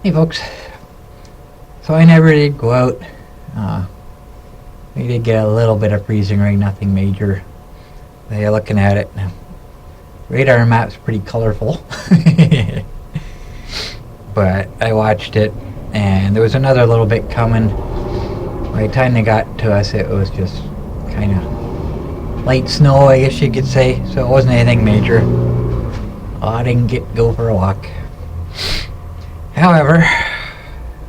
Hey folks, so I never did go out. We did get a little bit of freezing rain, nothing major. You're looking at it, radar map's pretty colorful. But I watched it and there was another little bit coming. By the time they got to us, it was just kind of light snow, I guess you could say, so it wasn't anything major. I didn't go for a walk. However,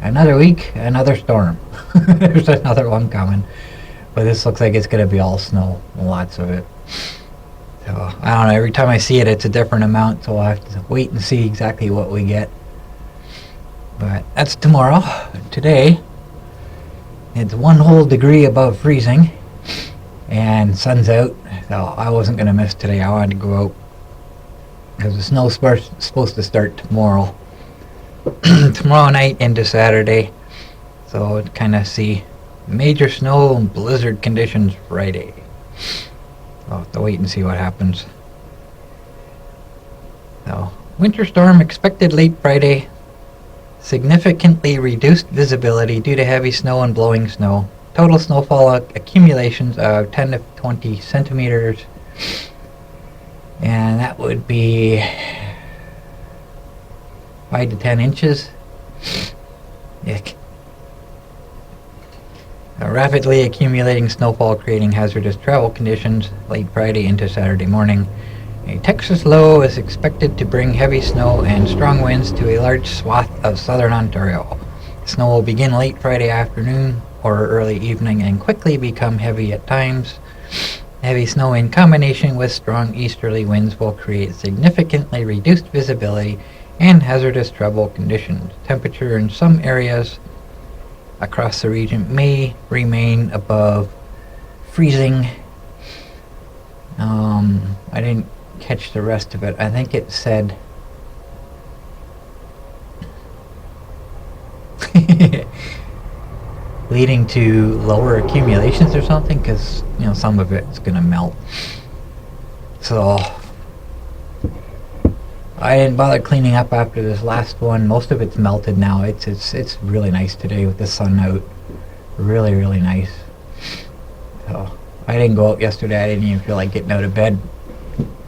another week, another storm. There's another one coming. But this looks like it's going to be all snow. Lots of it. So, I don't know. Every time I see it, it's a different amount. So I'll have to wait and see exactly what we get. But that's tomorrow. Today, it's 1 whole degree above freezing. And sun's out. So I wasn't going to miss today. I wanted to go out. Because the snow's supposed to start tomorrow. Tomorrow night into Saturday. So kind of see major snow and blizzard conditions Friday. I'll have to wait and see what happens. So, winter storm expected late Friday. Significantly reduced visibility due to heavy snow and blowing snow. Total snowfall accumulations of 10 to 20 centimeters. And that would be 5 to 10 inches. Yuck. Rapidly accumulating snowfall creating hazardous travel conditions late Friday into Saturday morning. A Texas low is expected to bring heavy snow and strong winds to a large swath of southern Ontario. Snow will begin late Friday afternoon or early evening and quickly become heavy at times. Heavy snow in combination with strong easterly winds will create significantly reduced visibility and hazardous travel conditions. Temperature in some areas across the region may remain above freezing. I didn't catch the rest of it. I think it said leading to lower accumulations or something, because some of it's gonna melt. So I didn't bother cleaning up after this last one. Most of it's melted now. It's really nice today with the sun out. Really, really nice. So I didn't go out yesterday. I didn't even feel like getting out of bed.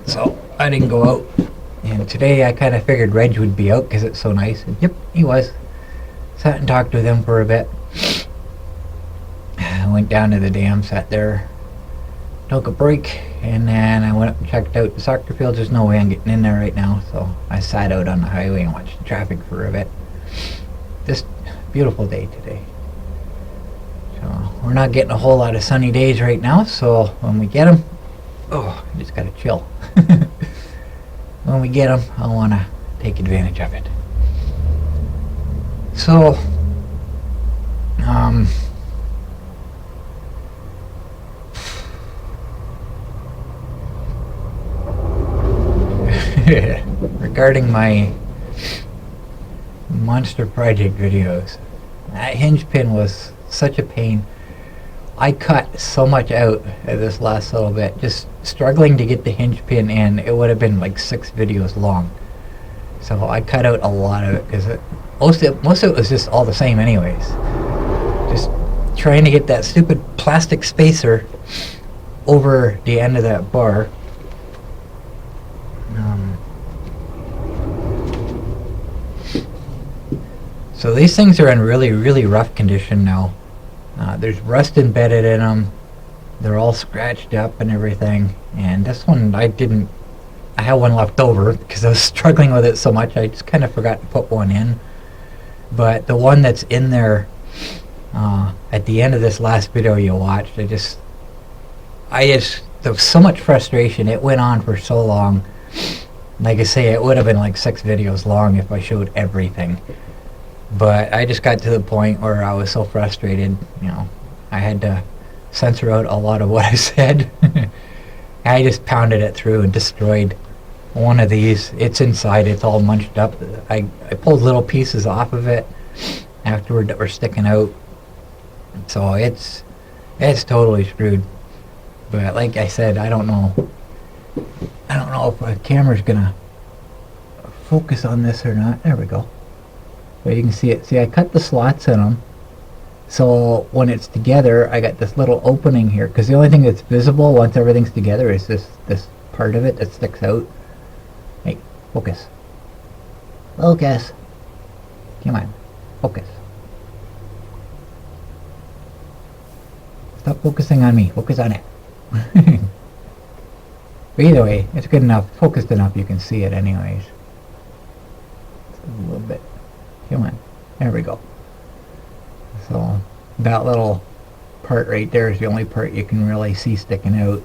So I didn't go out. And today I kind of figured Reg would be out because it's so nice. And yep, he was. Sat and talked with him for a bit. I went down to the dam, sat there, took a break, and then I went up and checked out the soccer field. There's no way I'm getting in there right now, so I sat out on the highway and watched the traffic for a bit. Just beautiful day today. So we're not getting a whole lot of sunny days right now, so when we get them, I just gotta chill. When we get them, I want to take advantage of it. So, regarding my monster project videos, that hinge pin was such a pain. I cut so much out of this last little bit, just struggling to get the hinge pin in. It would have been like 6 videos long. So I cut out a lot of it because most of it was just all the same anyways. Just trying to get that stupid plastic spacer over the end of that bar. So these things are in really, really rough condition now. There's rust embedded in them. They're all scratched up and everything. And this one, I had one left over because I was struggling with it so much. I just kind of forgot to put one in. But the one that's in there at the end of this last video you watched, there was so much frustration. It went on for so long. Like I say, it would have been like 6 videos long if I showed everything. But I just got to the point where I was so frustrated, I had to censor out a lot of what I said. I just pounded it through and destroyed one of these. It's inside, it's all munched up. I pulled little pieces off of it afterward that were sticking out. So it's totally screwed. But like I said, I don't know if the camera's gonna focus on this or not. There we go. But you can see it. See, I cut the slots in them. So when it's together, I got this little opening here, because the only thing that's visible once everything's together is this part of it that sticks out. Hey, focus. Focus. Come on. Focus. Stop focusing on me. Focus on it. But either way, it's good enough, focused enough you can see it anyways. Just a little bit. Come on. There we go. So that little part right there is the only part you can really see sticking out.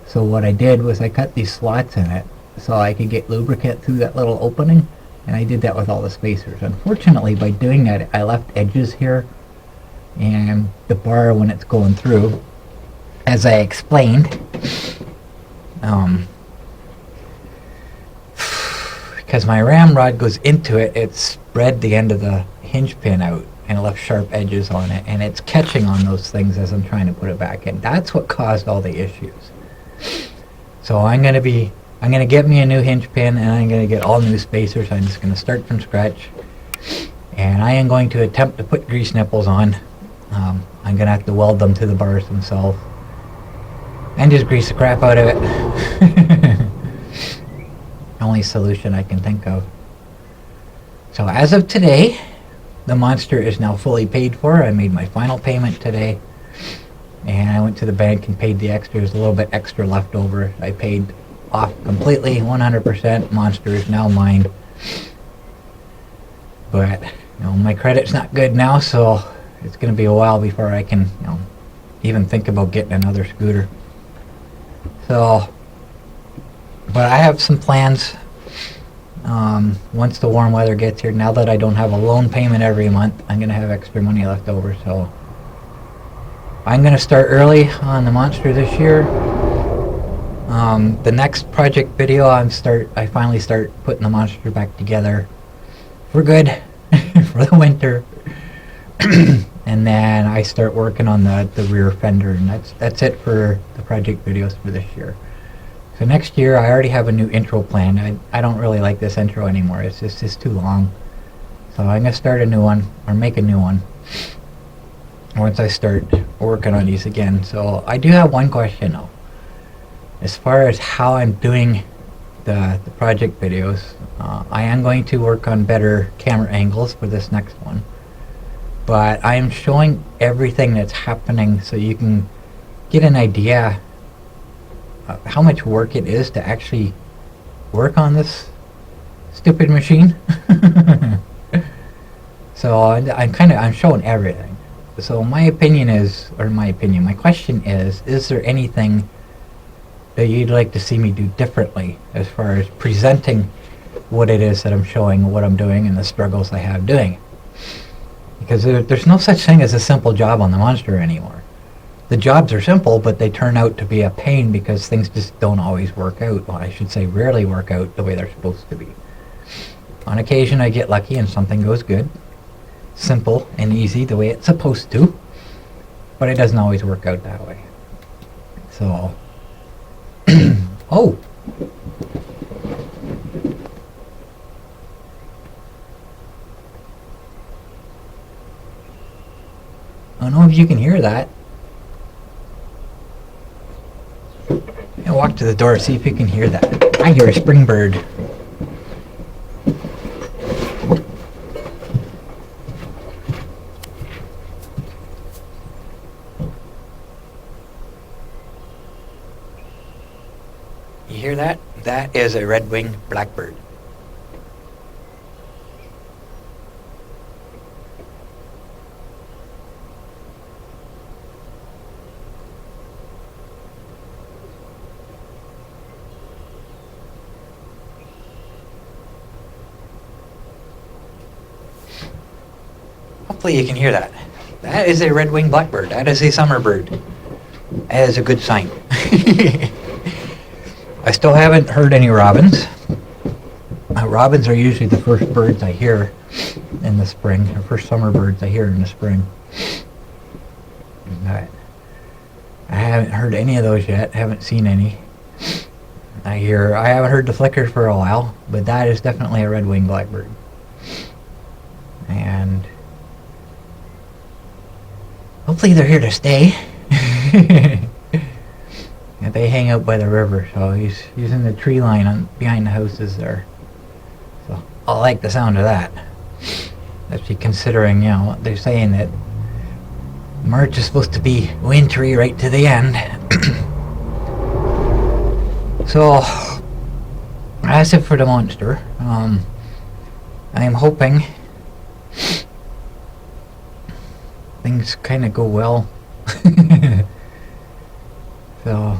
So what I did was I cut these slots in it so I could get lubricant through that little opening, and I did that with all the spacers. Unfortunately, by doing that, I left edges here, and the bar, when it's going through, as I explained, because my ramrod goes into it, it spread the end of the hinge pin out and left sharp edges on it, and it's catching on those things as I'm trying to put it back in. That's what caused all the issues. So I'm gonna get me a new hinge pin, and I'm gonna get all new spacers. I'm just gonna start from scratch, and I am going to attempt to put grease nipples on. I'm gonna have to weld them to the bars themselves and just grease the crap out of it. Only solution I can think of. So as of today, the monster is now fully paid for. I made my final payment today, and I went to the bank and paid the extra. There's a little bit extra left over. I paid off completely, 100%. Monster is now mine. But my credit's not good now, so it's going to be a while before I can even think about getting another scooter. So, but I have some plans. Once the warm weather gets here, now that I don't have a loan payment every month, I'm going to have extra money left over. So I'm going to start early on the monster this year. The next project video, I finally start putting the monster back together for good for the winter. And then I start working on the rear fender, and that's it for the project videos for this year. So next year, I already have a new intro planned. I don't really like this intro anymore. It's just too long. So I'm going to start a new one, or make a new one, once I start working on these again. So I do have one question though. As far as how I'm doing the project videos, I am going to work on better camera angles for this next one. But I am showing everything that's happening so you can get an idea how much work it is to actually work on this stupid machine. So I'm showing everything. So my question is there anything that you'd like to see me do differently as far as presenting what it is that I'm showing, what I'm doing, and the struggles I have doing it? Because there's no such thing as a simple job on the monster anymore. The jobs are simple, but they turn out to be a pain because things just don't always work out. Well, I should say rarely work out the way they're supposed to be. On occasion I get lucky and something goes good. Simple and easy the way it's supposed to. But it doesn't always work out that way. So... oh! I don't know if you can hear that. Walk to the door, see if you can hear that. I hear a spring bird. You hear that? That is a red-winged blackbird. Hopefully you can hear that. That is a red-winged blackbird. That is a summer bird. That is a good sign. I still haven't heard any robins. Robins are usually the first birds I hear in the spring, the first summer birds I hear in the spring. I haven't heard any of those yet. Haven't seen any. I haven't heard the flickers for a while, but that is definitely a red-winged blackbird. And hopefully they're here to stay. Yeah, they hang out by the river, so he's in the tree line behind the houses there. So I like the sound of that. Especially considering, you know, what they're saying that March is supposed to be wintry right to the end. So that's it for the monster. I'm hoping things kind of go well. So,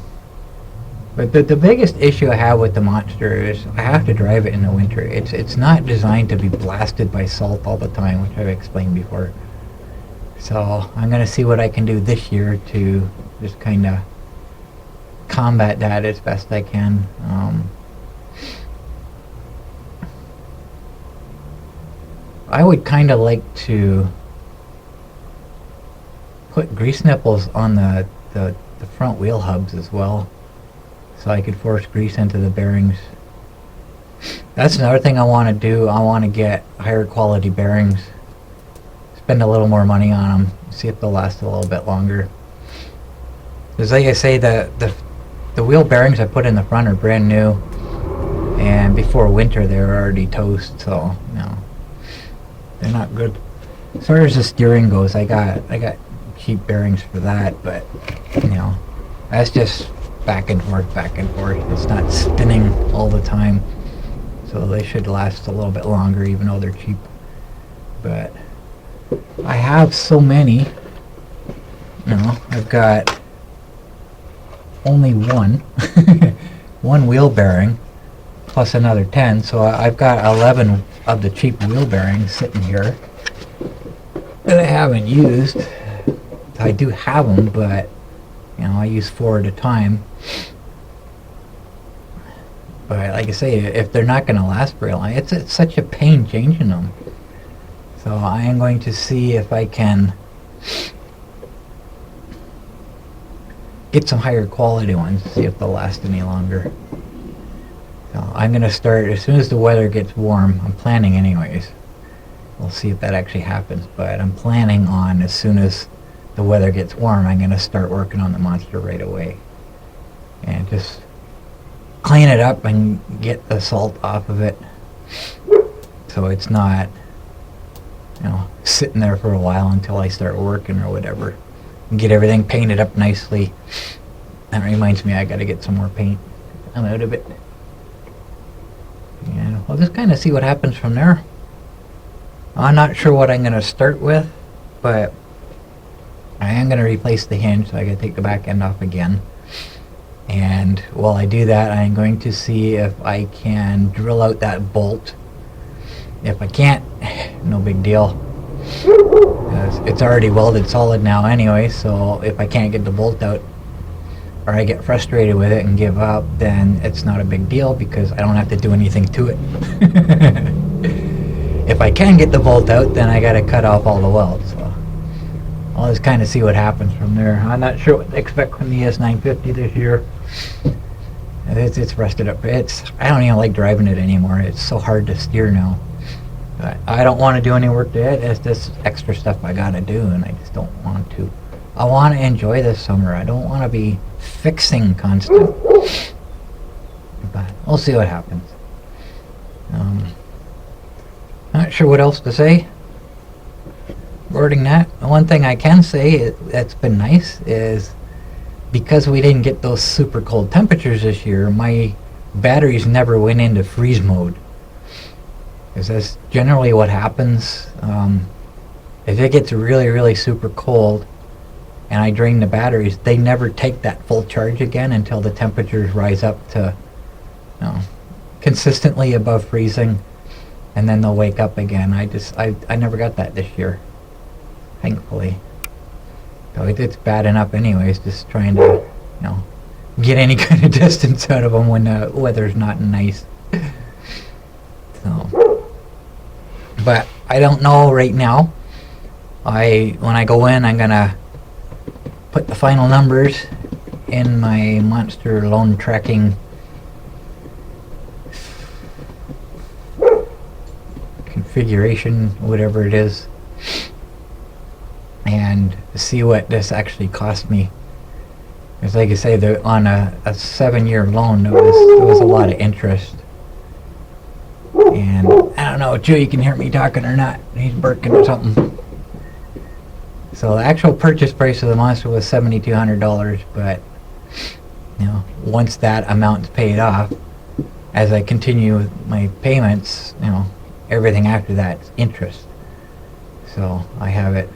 but the biggest issue I have with the monster is I have to drive it in the winter. It's not designed to be blasted by salt all the time, which I've explained before. So I'm gonna see what I can do this year to just kind of combat that as best I can. I would kind of like to put grease nipples on the front wheel hubs as well, so I could force grease into the bearings. That's another thing I want to do. I want to get higher quality bearings, spend a little more money on them, see if they'll last a little bit longer. Because like I say, the wheel bearings I put in the front are brand new, and before winter they were already toast, so you know, they're not good. As far as the steering goes, I got cheap bearings for that, but you know, that's just back and forth. It's not spinning all the time, so they should last a little bit longer, even though they're cheap. But I have so many, you know, I've got only one wheel bearing plus another 10, so I've got 11 of the cheap wheel bearings sitting here that I haven't used. I do have them, but you know, I use 4 at a time. But like I say, if they're not going to last very long, it's such a pain changing them. So I am going to see if I can get some higher quality ones, see if they'll last any longer. So I'm going to start as soon as the weather gets warm. I'm planning anyways. We'll see if that actually happens, but I'm planning on, as soon as the weather gets warm, I'm going to start working on the monster right away. And just clean it up and get the salt off of it, so it's not, you know, sitting there for a while until I start working or whatever. And get everything painted up nicely. That reminds me, I got to get some more paint. I'm out of it. And we'll just kind of see what happens from there. I'm not sure what I'm going to start with, but I am going to replace the hinge, so I got to take the back end off again. And while I do that, I'm going to see if I can drill out that bolt. If I can't, no big deal. It's already welded solid now anyway, so if I can't get the bolt out, or I get frustrated with it and give up, then it's not a big deal because I don't have to do anything to it. If I can get the bolt out, then I gotta cut off all the welds. So I'll just kind of see what happens from there. I'm not sure what to expect from the S950 this year. It's rusted up. I don't even like driving it anymore. It's so hard to steer now. But I don't want to do any work to it. It's just extra stuff I gotta do, and I just don't want to. I want to enjoy this summer. I don't want to be fixing constant. But we'll see what happens. Not sure what else to say regarding that. The one thing I can say that's been nice is, because we didn't get those super cold temperatures this year, my batteries never went into freeze mode. Because that's generally what happens. If it gets really, really super cold and I drain the batteries, they never take that full charge again until the temperatures rise up to, you know, consistently above freezing, and then they'll wake up again. I never got that this year, thankfully. So it's bad enough anyways, just trying to, you know, get any kind of distance out of them when the weather's not nice. So, but I don't know right now. When I go in, I'm gonna put the final numbers in my monster loan tracking configuration, whatever it is, and see what this actually cost me. Because like I say, on a 7-year loan, there was a lot of interest. And I don't know if Joey can hear me talking or not. He's barking or something. So the actual purchase price of the monster was $7,200, but once that amount's paid off, as I continue with my payments, everything after that's interest. So I have it.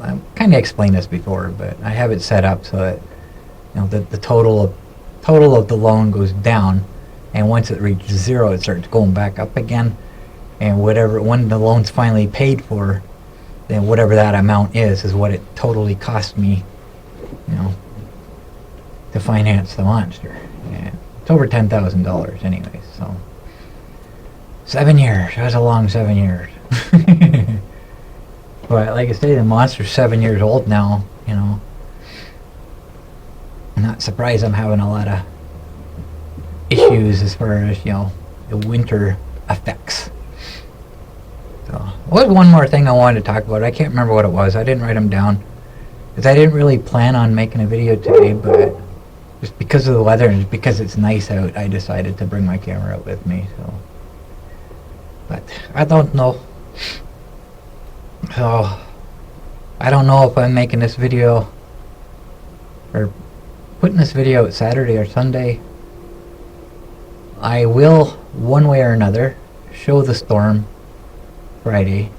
I kind of explained this before, but I have it set up so that the total of the loan goes down, and once it reaches zero, it starts going back up again. And when the loan's finally paid for, then whatever that amount is what it totally cost me, to finance the monster. And it's over $10,000 anyways. So 7 years. That was a long 7 years. But like I say, the monster's 7 years old now. I'm not surprised I'm having a lot of issues as far as the winter effects. So there was one more thing I wanted to talk about. I can't remember what it was. I didn't write them down because I didn't really plan on making a video today, but just because of the weather and because it's nice out, I decided to bring my camera out with me. So, but I don't know. So I don't know if I'm making this video or putting this video out Saturday or Sunday. I will, one way or another, show the storm Friday,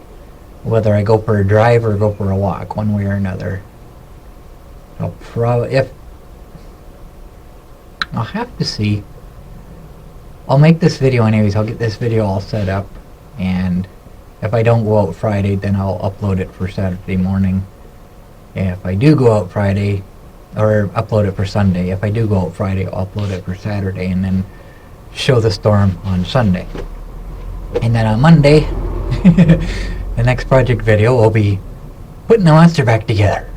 whether I go for a drive or go for a walk, one way or another. I'll have to see. I'll make this video anyways. I'll get this video all set up, and if I don't go out Friday, then I'll upload it for Saturday morning. If I do go out Friday, or upload it for Sunday. If I do go out Friday, I'll upload it for Saturday, and then show the storm on Sunday. And then on Monday, the next project video will be putting the monster back together.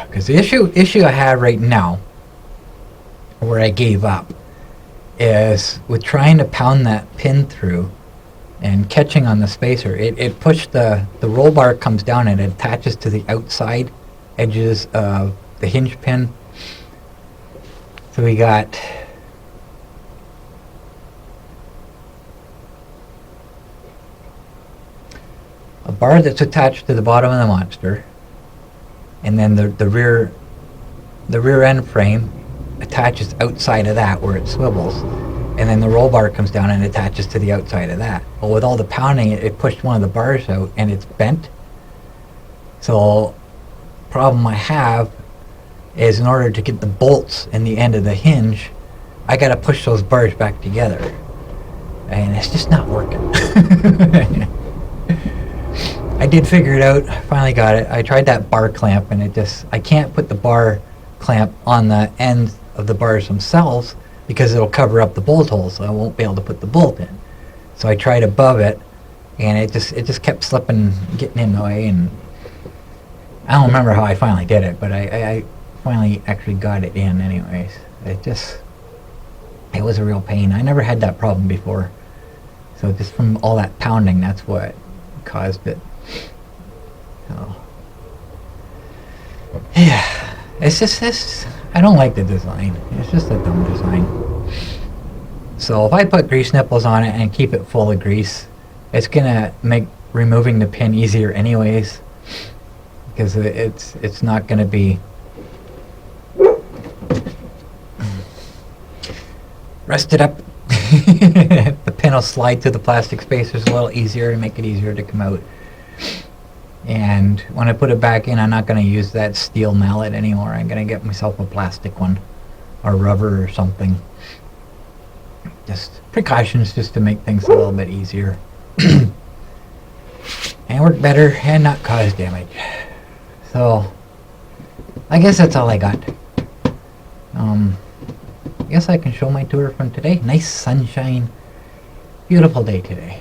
Because the issue I have right now, where I gave up, is with trying to pound that pin through and catching on the spacer. It pushed the roll bar comes down and it attaches to the outside edges of the hinge pin. So we got a bar that's attached to the bottom of the monster, and then the rear end frame attaches outside of that where it swivels, and then the roll bar comes down and attaches to the outside of that. Well, with all the pounding, it pushed one of the bars out and it's bent. So problem I have is, in order to get the bolts in the end of the hinge, I gotta push those bars back together, and it's just not working. I did figure it out. I finally got it. I tried that bar clamp, and I can't put the bar clamp on the end of the bars themselves because it'll cover up the bolt hole, so I won't be able to put the bolt in. So I tried above it, and it just kept slipping, getting in the way, and I don't remember how I finally did it, but I finally actually got it in anyways. It was a real pain. I never had that problem before. So just from all that pounding, that's what caused it. So, yeah, it's just this. I don't like the design. It's just a dumb design. So if I put grease nipples on it and keep it full of grease, it's gonna make removing the pin easier anyways, because it's not gonna be rusted up. The pin will slide through the plastic spacers a little easier and make it easier to come out. And when I put it back in, I'm not going to use that steel mallet anymore. I'm going to get myself a plastic one or rubber or something. Just precautions just to make things a little bit easier. And work better and not cause damage. So I guess that's all I got. I guess I can show my tour from today. Nice sunshine, beautiful day today.